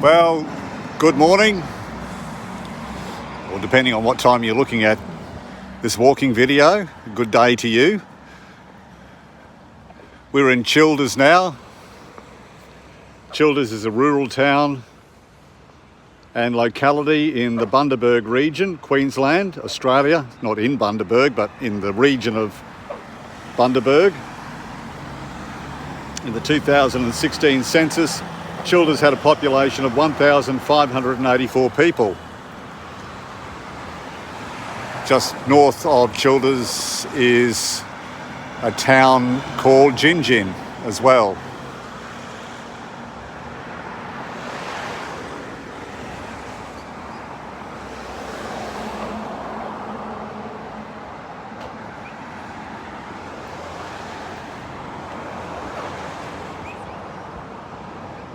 Well, good morning, or depending on what time you're looking at this walking video, good day to you. We're in Childers now. Childers is a rural town and locality in the Bundaberg region, Queensland, Australia. Not in Bundaberg, but in the region of Bundaberg. In the 2016 census, Childers had a population of 1,584 people. Just north of Childers is a town called Gingin as well.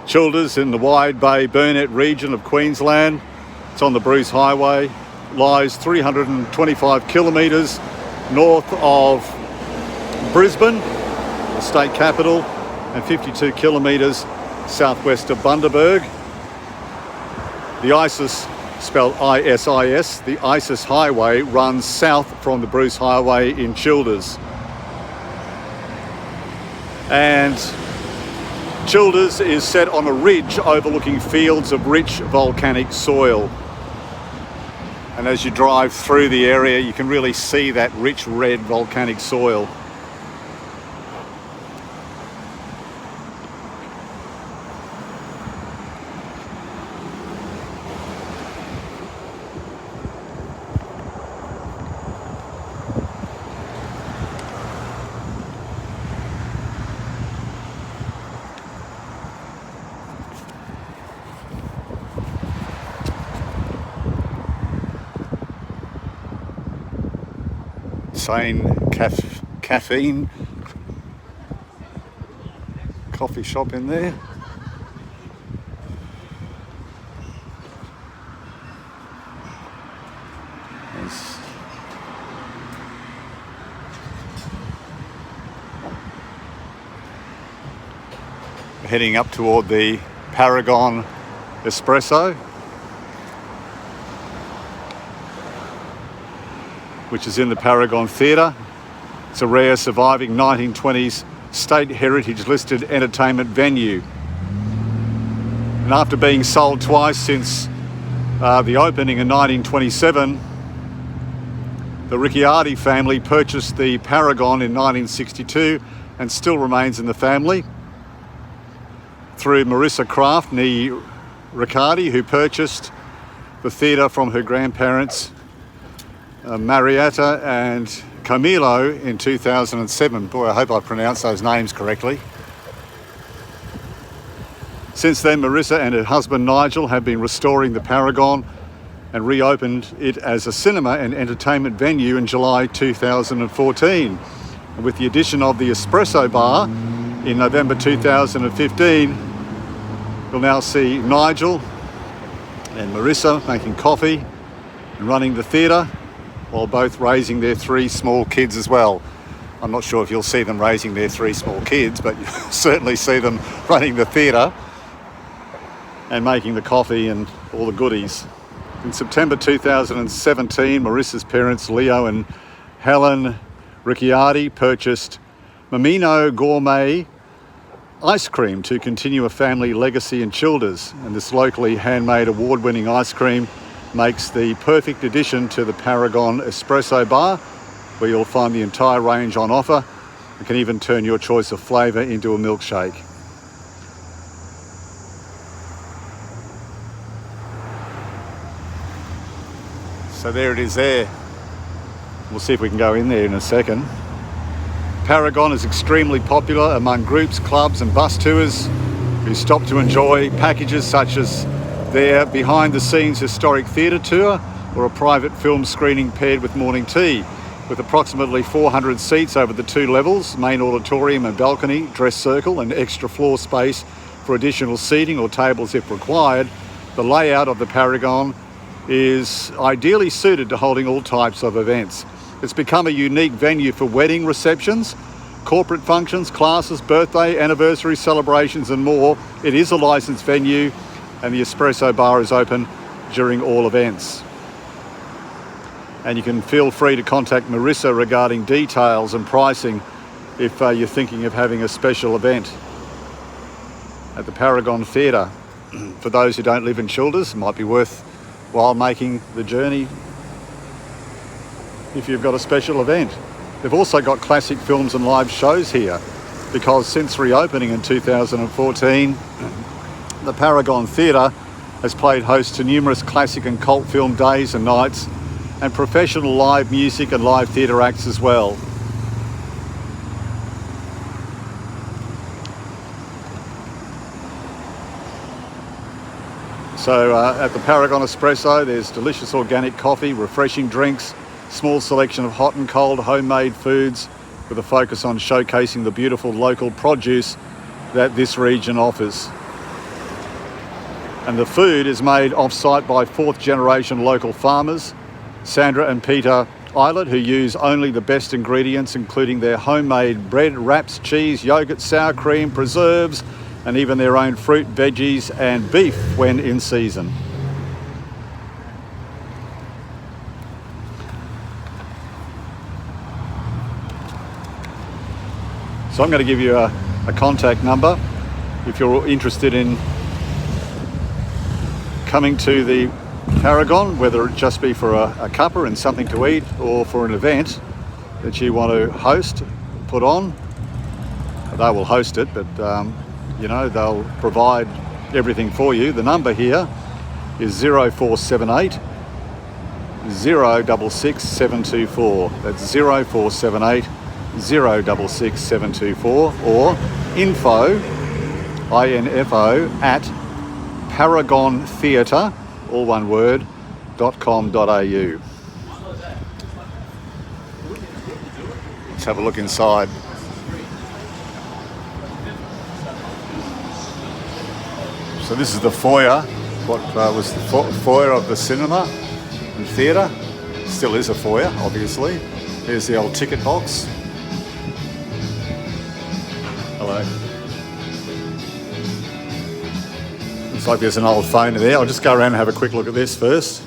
Childers in the Wide Bay Burnett region of Queensland. It's on the Bruce Highway, lies 325 kilometres north of Brisbane, the state capital, and 52 kilometres southwest of Bundaberg. The ISIS, spelled ISIS, the ISIS Highway runs south from the Bruce Highway in Childers. And Childers is set on a ridge overlooking fields of rich volcanic soil. And as you drive through the area, you can really see that rich red volcanic soil. Caffeine coffee shop in there. We're heading up toward the Paragon Espresso, which is in the Paragon Theatre. It's a rare surviving 1920s state heritage listed entertainment venue. And after being sold twice since the opening in 1927, the Ricciardi family purchased the Paragon in 1962 and still remains in the family through Marissa Kraft, née Ricciardi, who purchased the theatre from her grandparents Marietta and Camilo in 2007. Boy, I hope I pronounced those names correctly. Since then, Marissa and her husband Nigel have been restoring the Paragon and reopened it as a cinema and entertainment venue in July 2014. And with the addition of the Espresso Bar in November 2015, you'll now see Nigel and Marissa making coffee and running the theatre, while both raising their three small kids as well. I'm not sure if you'll see them raising their three small kids, but you'll certainly see them running the theatre and making the coffee and all the goodies. In September 2017, Marissa's parents, Leo and Helen Ricciardi, purchased Mamino Gourmet ice cream to continue a family legacy in Childers. And this locally handmade award-winning ice cream makes the perfect addition to the Paragon Espresso Bar, where you'll find the entire range on offer and can even turn your choice of flavour into a milkshake. So there it is there. We'll see if we can go in there in a second. Paragon is extremely popular among groups, clubs and bus tours who stop to enjoy packages such as their behind-the-scenes historic theatre tour or a private film screening paired with morning tea. With approximately 400 seats over the two levels, main auditorium and balcony, dress circle and extra floor space for additional seating or tables if required, the layout of the Paragon is ideally suited to holding all types of events. It's become a unique venue for wedding receptions, corporate functions, classes, birthday, anniversary celebrations and more. It is a licensed venue and the espresso bar is open during all events. And you can feel free to contact Marissa regarding details and pricing if you're thinking of having a special event at the Paragon Theatre. For those who don't live in Childers, it might be worthwhile making the journey if you've got a special event. They've also got classic films and live shows here, because since reopening in 2014, the Paragon Theatre has played host to numerous classic and cult film days and nights, and professional live music and live theatre acts as well. So at the Paragon Espresso, there's delicious organic coffee, refreshing drinks, small selection of hot and cold homemade foods with a focus on showcasing the beautiful local produce that this region offers. And the food is made off-site by fourth generation local farmers, Sandra and Peter Eilert, who use only the best ingredients, including their homemade bread, wraps, cheese, yogurt, sour cream, preserves, and even their own fruit, veggies and beef when in season. So I'm going to give you a contact number if you're interested in coming to the Paragon, whether it just be for a cuppa and something to eat, or for an event that you want to host, put on. They will host it, but they'll provide everything for you. The number here is 0478 066 724. That's 0478 066 724, or info at paragontheatre, all one word, .com.au. Let's have a look inside. So this is the foyer, what was the foyer of the cinema and theatre. Still is a foyer, obviously. There's the old ticket box. Hello. Looks like there's an old phone in there. I'll just go around and have a quick look at this first.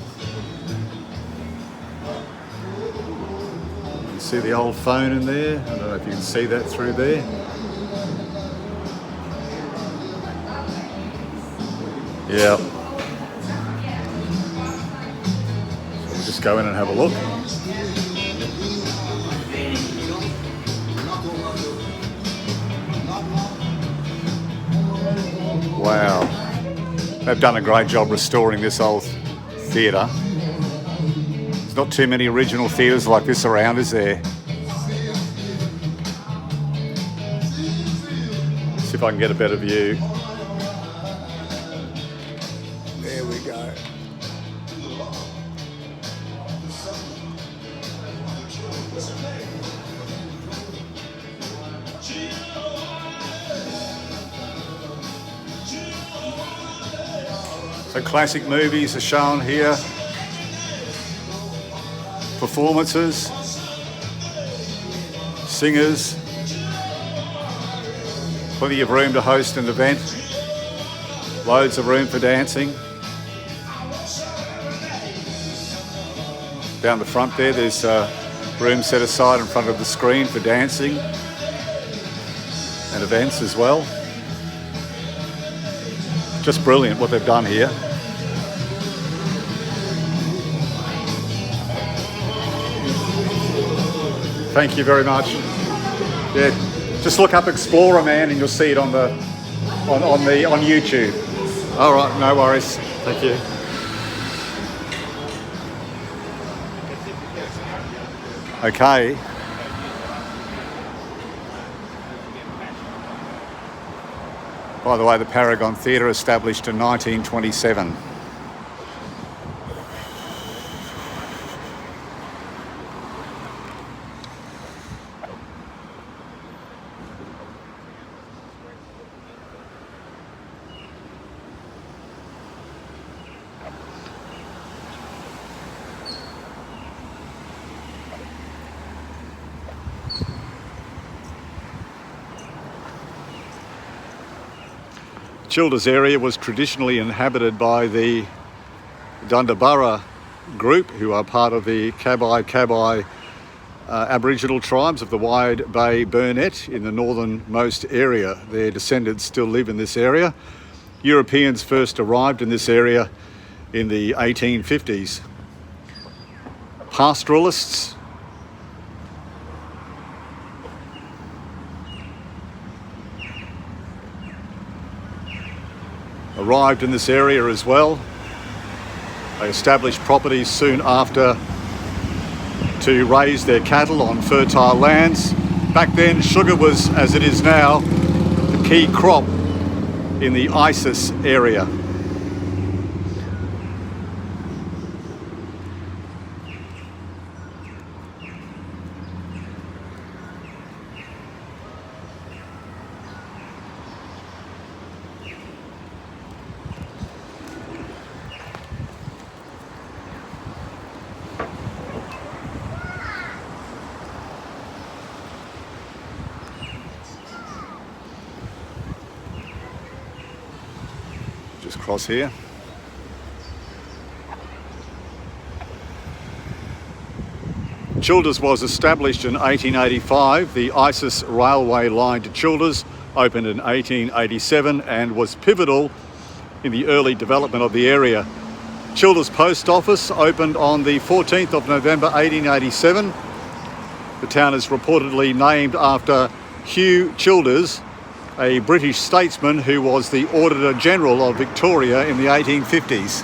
You can see the old phone in there. I don't know if you can see that through there. Yeah. So we'll just go in and have a look. Wow. They've done a great job restoring this old theatre. There's not too many original theatres like this around, is there? See if I can get a better view. There we go. So classic movies are shown here, performances, singers, plenty of room to host an event, loads of room for dancing. Down the front there's room set aside in front of the screen for dancing and events as well. Just brilliant what they've done here. Thank you very much. Yeah, just look up Explorerman and you'll see it on YouTube. All right, no worries. Thank you. Okay. By the way, the Paragon Theatre established in 1927. Childers area was traditionally inhabited by the Dundabara group, who are part of the Kabai Aboriginal tribes of the Wide Bay Burnett in the northernmost area. Their descendants still live in this area. Europeans first arrived in this area in the 1850s. Pastoralists arrived in this area as well. They established properties soon after to raise their cattle on fertile lands. Back then, sugar was, as it is now, the key crop in the Isis area. Just cross here. Childers was established in 1885. The Isis railway line to Childers opened in 1887 and was pivotal in the early development of the area. Childers Post Office opened on the 14th of November 1887. The town is reportedly named after Hugh Childers, a British statesman who was the Auditor General of Victoria in the 1850s.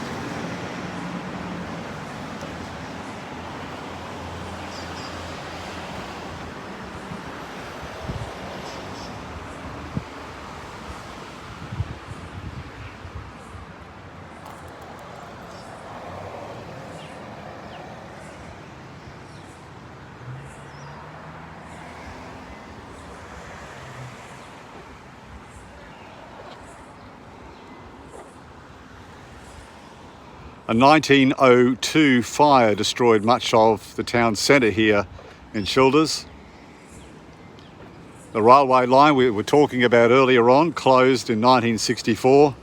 A 1902 fire destroyed much of the town centre here in Childers. The railway line we were talking about earlier on closed in 1964.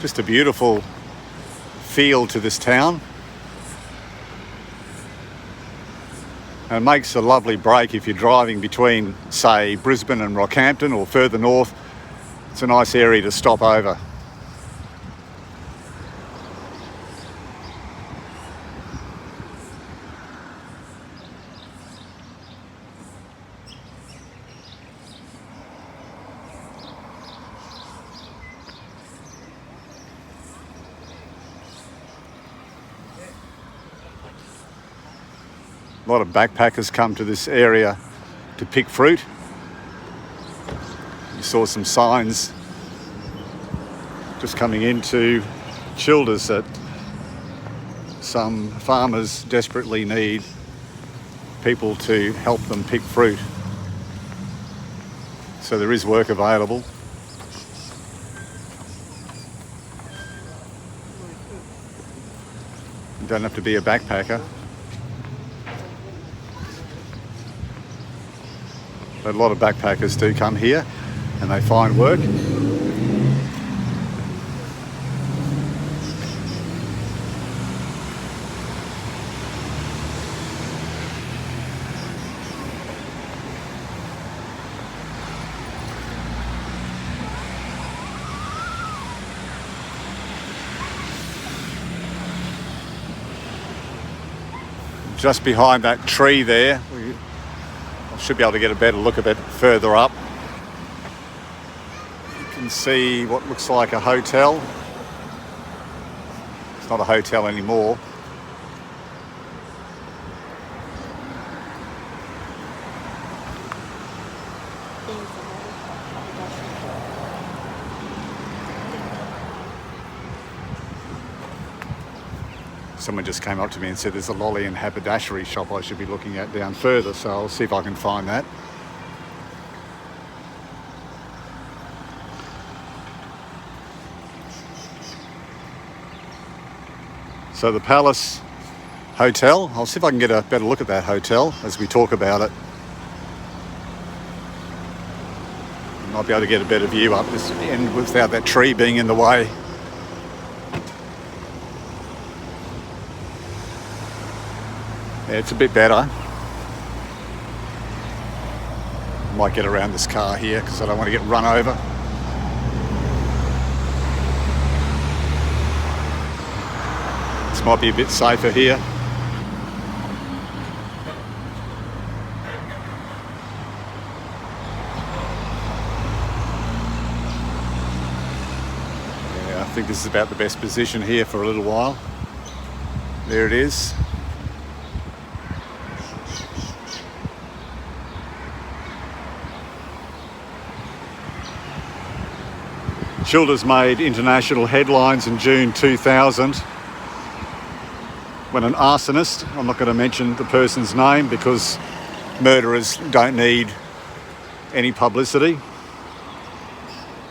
Just a beautiful feel to this town. And it makes a lovely break if you're driving between, say, Brisbane and Rockhampton or further north. It's a nice area to stop over. A lot of backpackers come to this area to pick fruit. You saw some signs just coming into Childers that some farmers desperately need people to help them pick fruit. So there is work available. You don't have to be a backpacker. But a lot of backpackers do come here and they find work. Just behind that tree there, I should be able to get a better look a bit further up. You can see what looks like a hotel. It's not a hotel anymore. Someone just came up to me and said there's a lolly and haberdashery shop I should be looking at down further, so I'll see if I can find that. So the Palace Hotel, I'll see if I can get a better look at that hotel as we talk about it. Might be able to get a better view up this end without that tree being in the way. Yeah, it's a bit better. Might get around this car here because I don't want to get run over. This might be a bit safer here. Yeah, I think this is about the best position here for a little while. There it is. Childers made international headlines in June 2000 when an arsonist, I'm not going to mention the person's name because murderers don't need any publicity,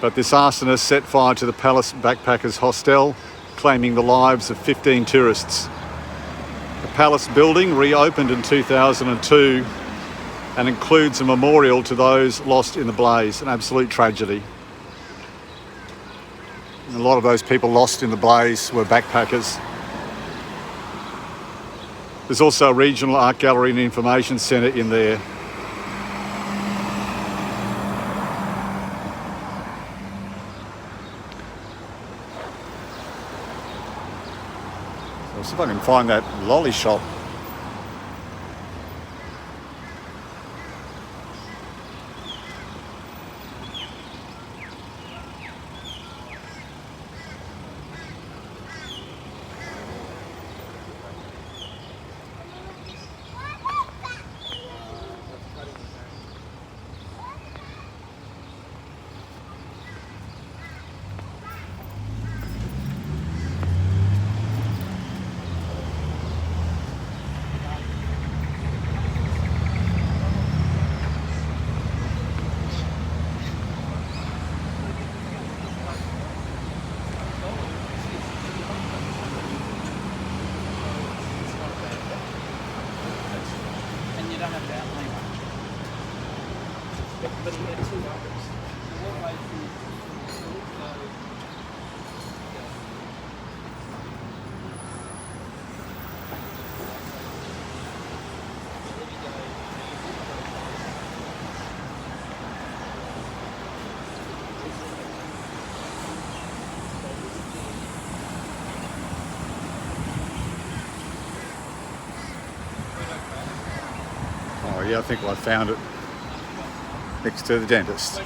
but this arsonist set fire to the Palace Backpackers Hostel, claiming the lives of 15 tourists. The Palace building reopened in 2002 and includes a memorial to those lost in the blaze, an absolute tragedy. A lot of those people lost in the blaze were backpackers. There's also a regional art gallery and information centre in there. So I'll see if I can find that lolly shop. But he had 2 others. Oh yeah, I think I found it next to the dentist.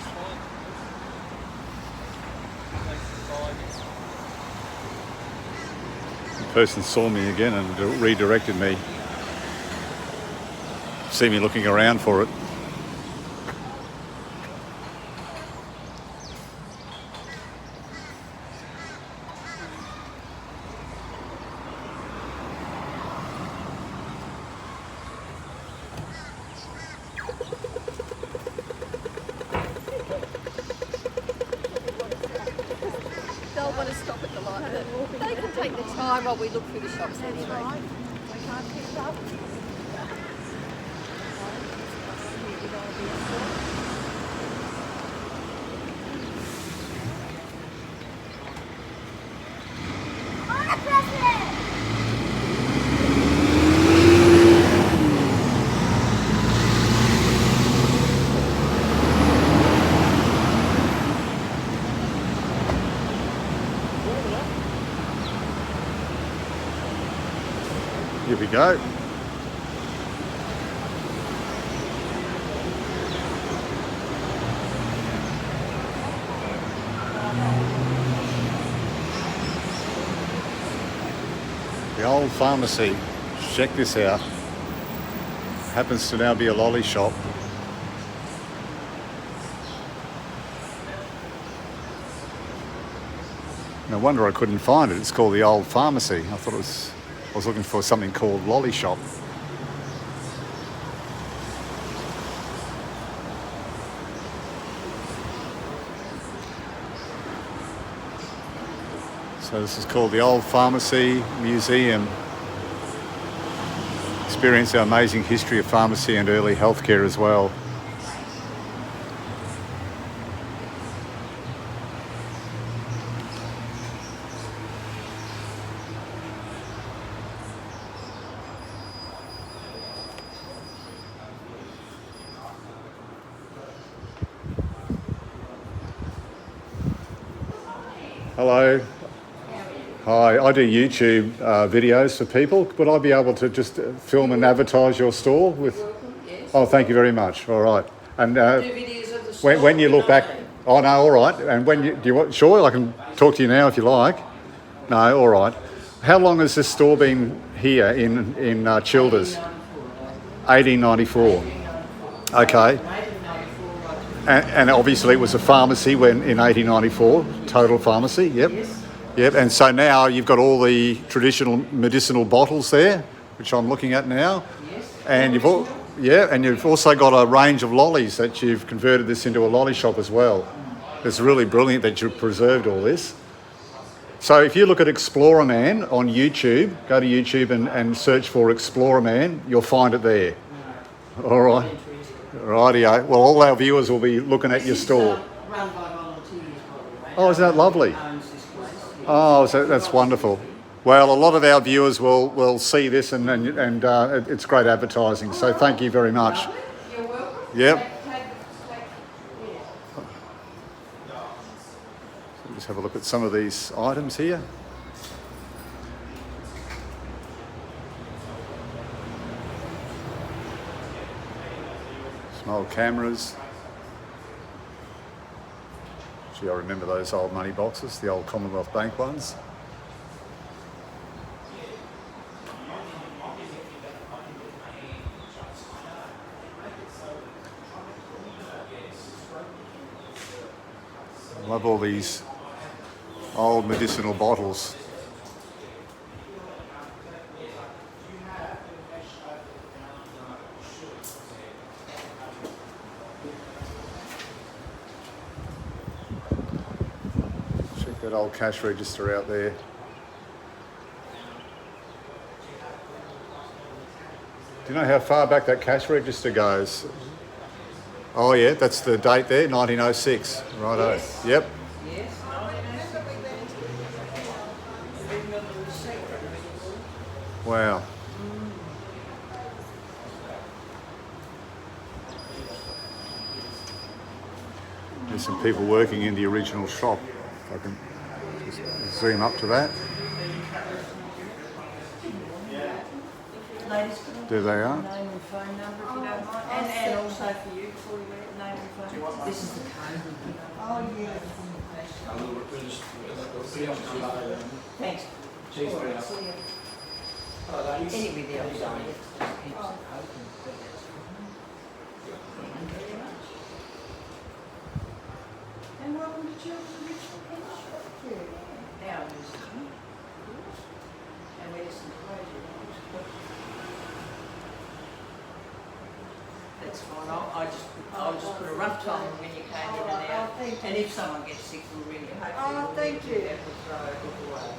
The person saw me again and redirected me. See me looking around for it. They'll want to stop at the light. They can take the time while we look through the shops anyway. They can't keep up. Here we go. The old pharmacy. Check this out. Happens to now be a lolly shop. No wonder I couldn't find it. It's called the old pharmacy. I thought I was looking for something called lolly shop. So this is called the Old Pharmacy Museum. Experience the amazing history of pharmacy and early healthcare as well. Hello. Hi, I do YouTube videos for people. Would I be able to just film and advertise your store with? Yes. Oh, thank you very much. All right. And Do videos of the store. when you look back, oh no, all right. And when you do you want? Sure, I can talk to you now if you like. No, all right. How long has this store been here in Childers? 1894. Okay. And obviously it was a pharmacy when in 1894, total pharmacy. Yep. Yes. Yep, and so now you've got all the traditional medicinal bottles there, which I'm looking at now. Yes. And you've also got a range of lollies that you've converted this into a lolly shop as well. It's really brilliant that you've preserved all this. So if you look at Explorerman on YouTube, go to YouTube and search for Explorerman, you'll find it there. All right. Rightio. Well, all our viewers will be looking at your store. Run by volunteers, by the way. Oh, isn't that lovely? Owns this place. Oh, so that's wonderful. Well, a lot of our viewers will see this and it's great advertising. So thank you very much. You're welcome. Yep. Yes. Just have a look at some of these items here. Some old cameras. Gee, I remember those old money boxes, the old Commonwealth Bank ones. I love all these old medicinal bottles. Check that old cash register out there. Do you know how far back that cash register goes? Oh yeah, that's the date there, 1906. Righto. Yes. Yep. Yes. Wow. There's some people working in the original shop. If I can just zoom up to that. There they are. Name and phone number if you don't mind. And also for you, before you leave, name and phone. This is the code. Oh, yes. Thanks. Cheers, All right, Brianna. see you. Hello, ladies. Any video I'm sorry, it just keeps it open. Thank you very much. And welcome to Childers Original Chemist Shop. Now, medicine. And medicine closure. That's fine. I'll just put a rough time when you came in and out. And if someone gets sick, we'll ring you. Oh, thank you. That will throw a book away.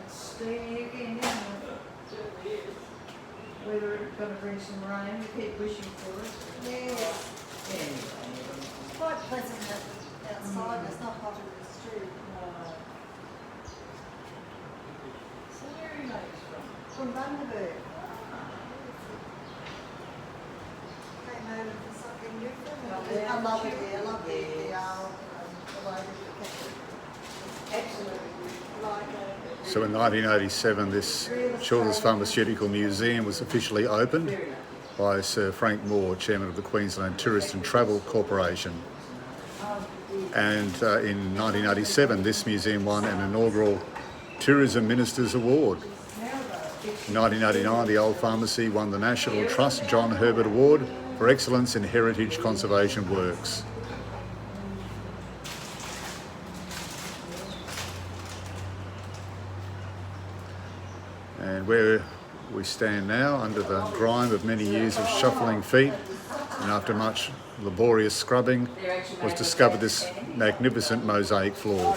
It's steamy again, isn't it? Whether it's going to bring some rain, we keep wishing for it. Yeah, Anyway, it's quite pleasant outside, it's not hot in the street. so where are you mates from? From Bundaberg. Came over for something different. I love it here, I love the way they Absolutely. like So in 1987, this Childers Pharmaceutical Museum was officially opened Very nice. by Sir Frank Moore, Chairman of the Queensland Tourist and Travel Corporation. And in 1987, this museum won an inaugural Tourism Minister's Award. In 1989, the Old Pharmacy won the National Trust John Herbert Award for excellence in heritage conservation works. And where we stand now, under the grime of many years of shuffling feet, and after much laborious scrubbing, was discovered this magnificent mosaic floor.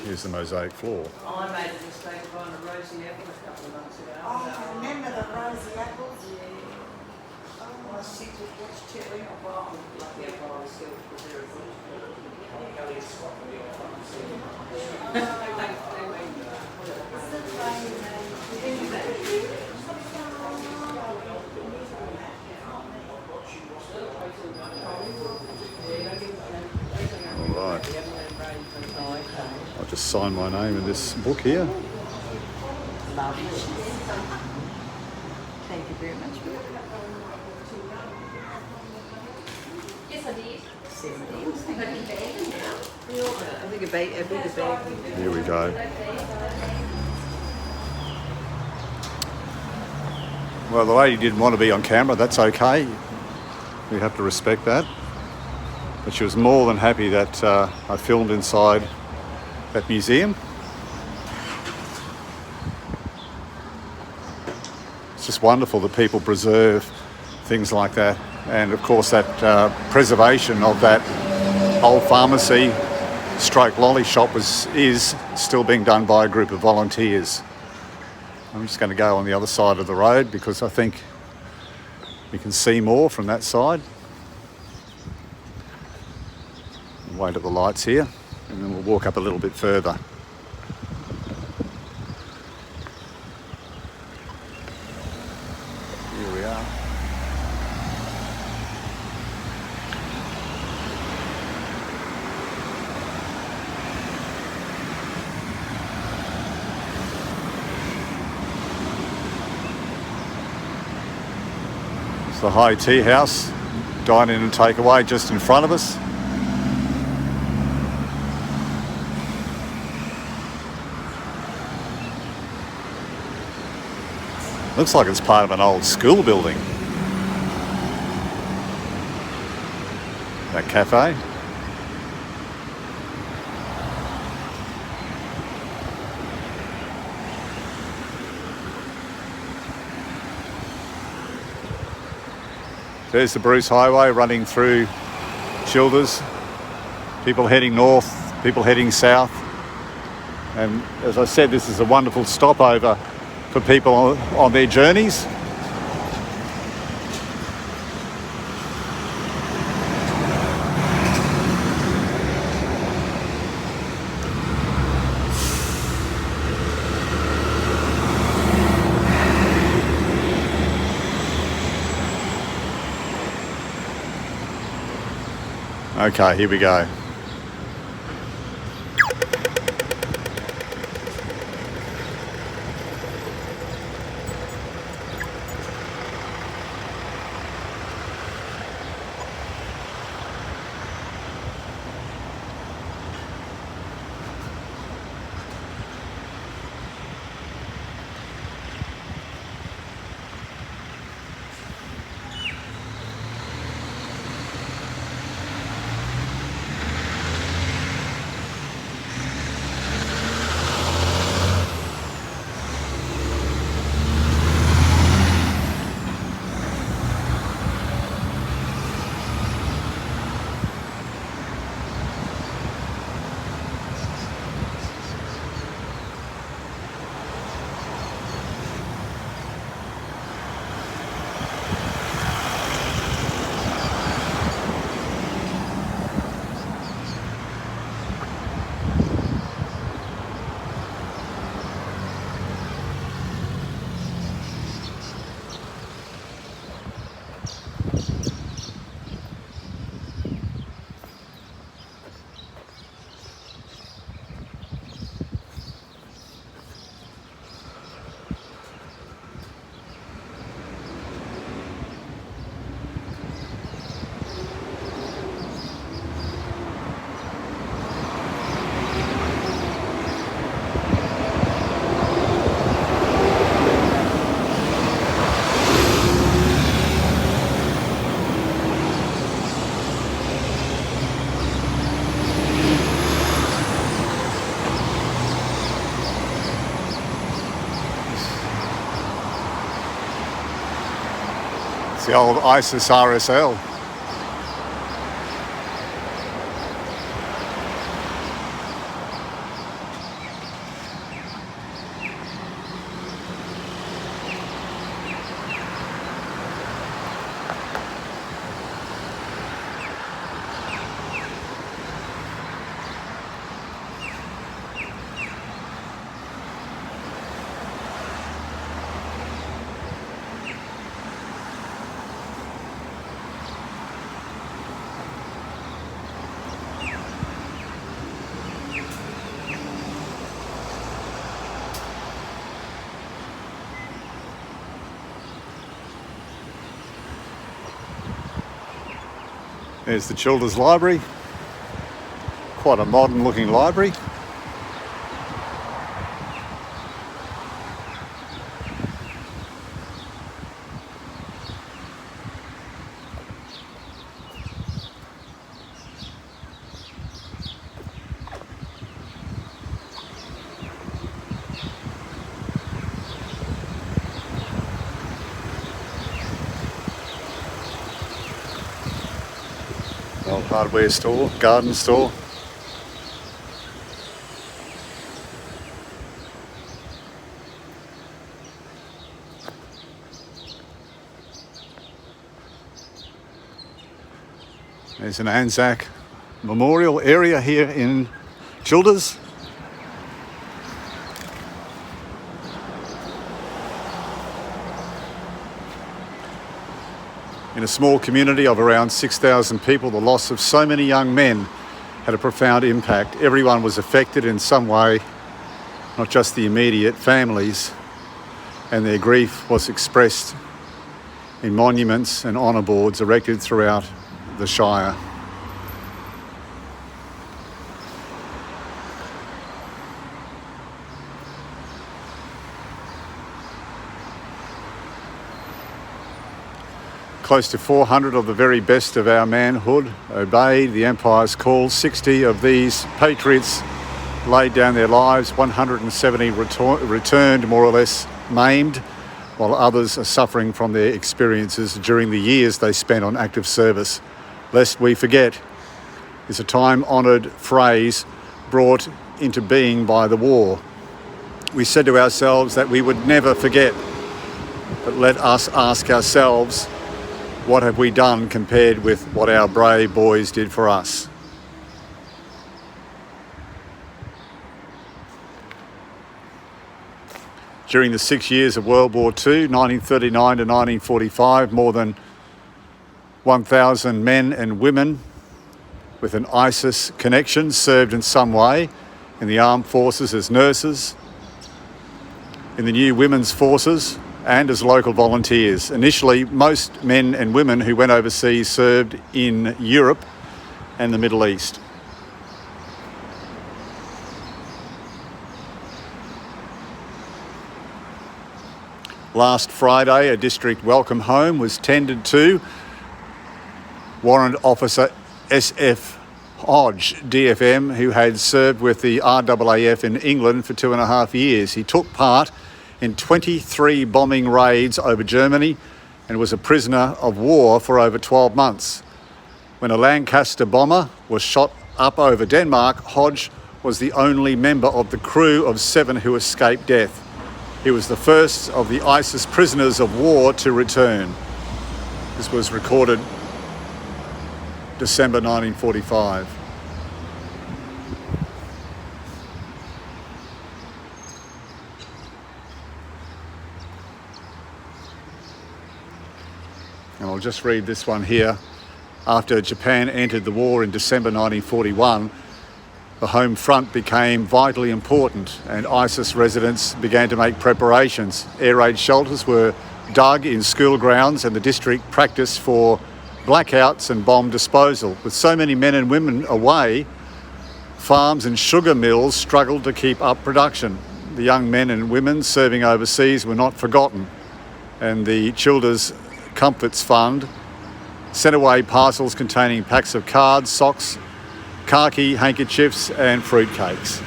Here's the mosaic floor. I made a mistake of buying a rosy apple a couple of months ago. Oh, I remember the rosy apples. I sit and watch telly. I buy them lucky I buy myself because they're good. All right. I'll just sign my name in this book here. Lovely. Thank you very much. Yes, I did. 17. I think a bigger bag. Here we go. Well, the lady didn't want to be on camera. That's okay. We have to respect that. But she was more than happy that I filmed inside that museum. It's just wonderful that people preserve things like that. And of course that preservation of that old pharmacy stroke lolly shop is still being done by a group of volunteers. I'm just going to go on the other side of the road because I think we can see more from that side. Wait at the lights here and then we'll walk up a little bit further. Here we are. It's the high tea house, dine-in and takeaway just in front of us. Looks like it's part of an old school building. That cafe. There's the Bruce Highway running through Childers. People heading north, people heading south. And as I said, this is a wonderful stopover for people on their journeys. Okay, here we go. the old ISIS RSL. There's the Childers Library, quite a modern looking library. Old hardware store, garden store. There's an Anzac memorial area here in Childers. In a small community of around 6,000 people, the loss of so many young men had a profound impact. Everyone was affected in some way, not just the immediate families, and their grief was expressed in monuments and honour boards erected throughout the Shire. Close to 400 of the very best of our manhood obeyed the Empire's call. 60 of these patriots laid down their lives. 170 returned more or less maimed, while others are suffering from their experiences during the years they spent on active service. Lest we forget is a time-honoured phrase brought into being by the war. We said to ourselves that we would never forget, but let us ask ourselves, what have we done compared with what our brave boys did for us? During the 6 years of World War II, 1939 to 1945, more than 1,000 men and women with an ISIS connection served in some way in the armed forces as nurses, in the new women's forces, and as local volunteers. Initially, most men and women who went overseas served in Europe and the Middle East. Last Friday, a district welcome home was tended to. Warrant Officer S.F. Hodge, DFM, who had served with the RAAF in England for 2.5 years. He took part in 23 bombing raids over Germany and was a prisoner of war for over 12 months. When a Lancaster bomber was shot up over Denmark, Hodge was the only member of the crew of 7 who escaped death. He was the first of the ISIS prisoners of war to return. This was recorded December 1945. And I'll just read this one here. After Japan entered the war in December 1941, the home front became vitally important and ISIS residents began to make preparations. Air raid shelters were dug in school grounds and the district practiced for blackouts and bomb disposal. With so many men and women away, farms and sugar mills struggled to keep up production. The young men and women serving overseas were not forgotten, and the Childers Comforts Fund sent away parcels containing packs of cards, socks, khaki handkerchiefs and fruitcakes.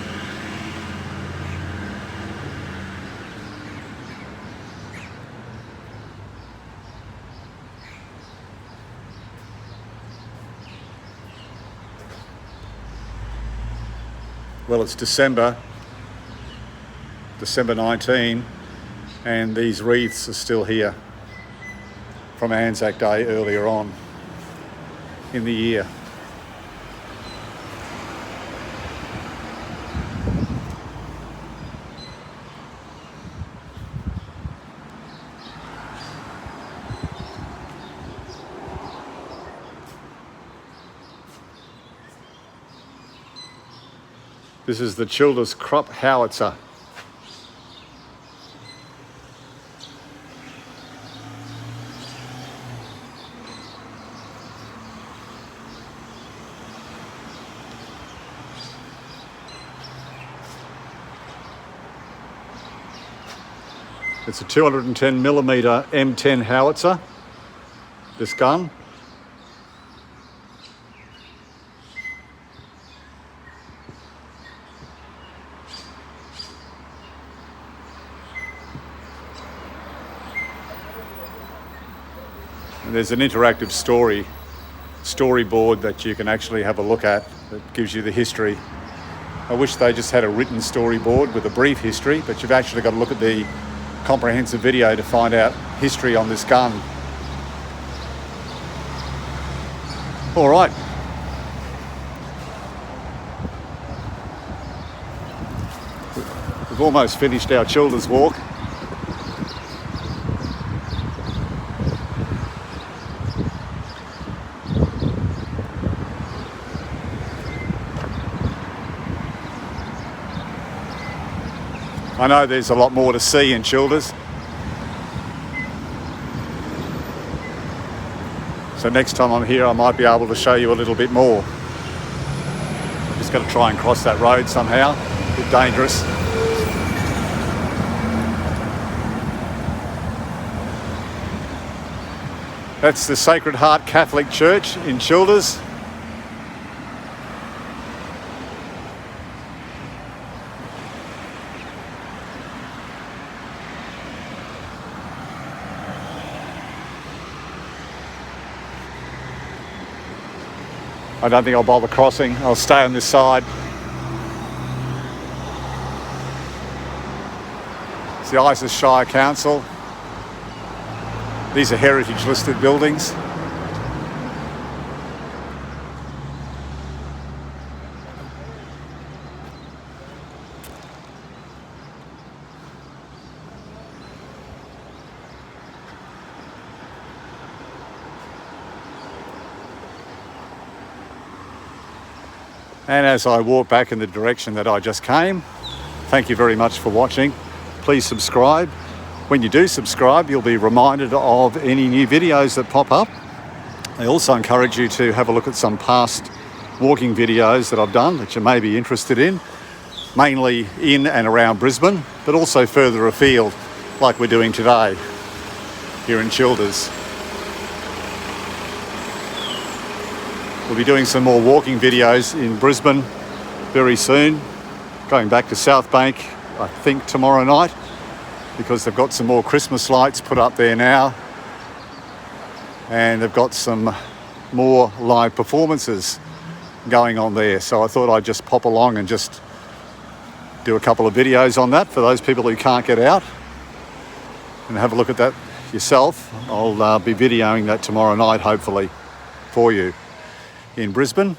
Well, it's December 19, and these wreaths are still here from Anzac Day earlier on in the year. This is the Childers crop howitzer. It's a 210mm M10 howitzer, this gun. And there's an interactive storyboard that you can actually have a look at that gives you the history. I wish they just had a written storyboard with a brief history, but you've actually got to look at the comprehensive video to find out history on this gun. All right. We've almost finished our Childers walk. I know there's a lot more to see in Childers. So next time I'm here, I might be able to show you a little bit more. I'm just going to try and cross that road somehow. A bit dangerous. That's the Sacred Heart Catholic Church in Childers. I don't think I'll bother crossing. I'll stay on this side. It's the Isis Shire Council. These are heritage listed buildings. And as I walk back in the direction that I just came, thank you very much for watching. Please subscribe. When you do subscribe, you'll be reminded of any new videos that pop up. I also encourage you to have a look at some past walking videos that I've done that you may be interested in, mainly in and around Brisbane, but also further afield, like we're doing today here in Childers. We'll be doing some more walking videos in Brisbane very soon. Going back to South Bank, I think tomorrow night, because they've got some more Christmas lights put up there now. And they've got some more live performances going on there. So I thought I'd just pop along and just do a couple of videos on that for those people who can't get out. And have a look at that yourself. I'll be videoing that tomorrow night, hopefully, for you in Brisbane.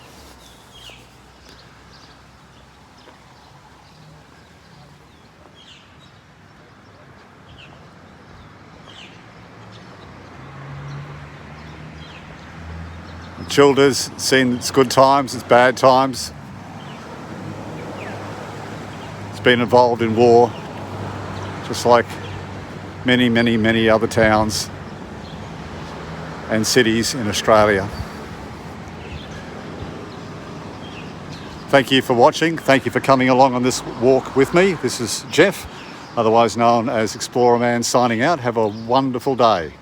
Childers, seen its good times, its bad times. It's been involved in war, just like many, many, many other towns and cities in Australia. Thank you for watching. Thank you for coming along on this walk with me. This is Jeff, otherwise known as Explorerman, signing out. Have a wonderful day.